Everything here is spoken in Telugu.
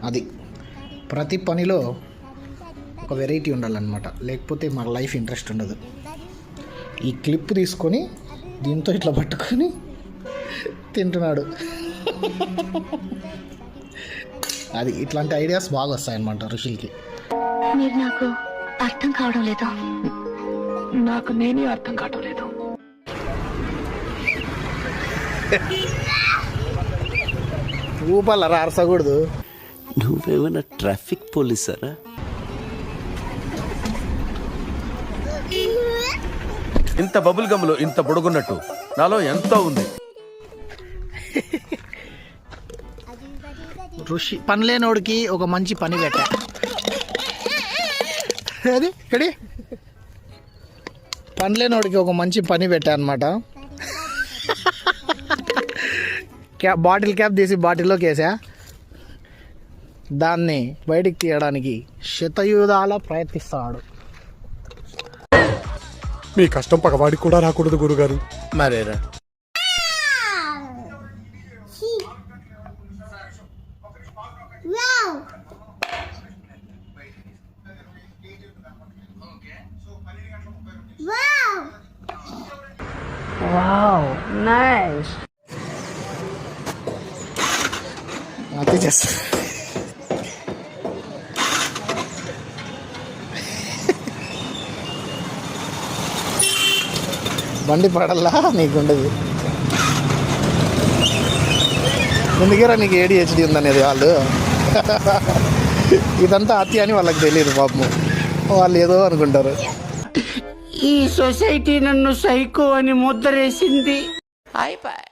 అది ప్రతి పనిలో ఒక వెరైటీ ఉండాలన్నమాట, లేకపోతే మన లైఫ్ ఇంట్రెస్ట్ ఉండదు. ఈ క్లిప్ తీసుకొని దీంతో ఇట్లా పట్టుకొని తింటున్నాడు. అది ఇట్లాంటి ఐడియాస్ బాగా వస్తాయన్నమాట ఋషులకి. మీరు నాకు అర్థం కావడం లేదు. నాకు నేనే అర్థం కావడం లేదు. ఊపల్లరా అరసకూడదు. నువ్వేమైనా ట్రాఫిక్ పోలీసారా? ఇంత బబుల్ గమ్లో ఇంత పొడుగున్నట్టు నాలో ఎంతో ఉంది. ఋషి పనిలేనోడికి ఒక మంచి పని పెట్టా. అది ఇక్కడి పనిలేనోడికి ఒక మంచి పని పెట్టా అనమాట. బాటిల్ క్యాప్ తీసి బాటిల్లోకి వేసా. దాన్ని బయటికి తీయడానికి శతయుధాల ప్రయత్నిస్తున్నాడు. మీ కష్టం పగవాడికి కూడా రాకూడదు గురుగారు. మరేరా అతి చేస్తా. బండి పడల్లా నీకుండదు. ఎందుకేరా నీకు ADHD ఉందనేది వాళ్ళు. ఇదంతా అతి అని వాళ్ళకి తెలియదు పాపం. వాళ్ళు ఏదో అనుకుంటారు. ఈ సొసైటీ నన్ను సైకో అని ముద్రేసింది. అయిపోయి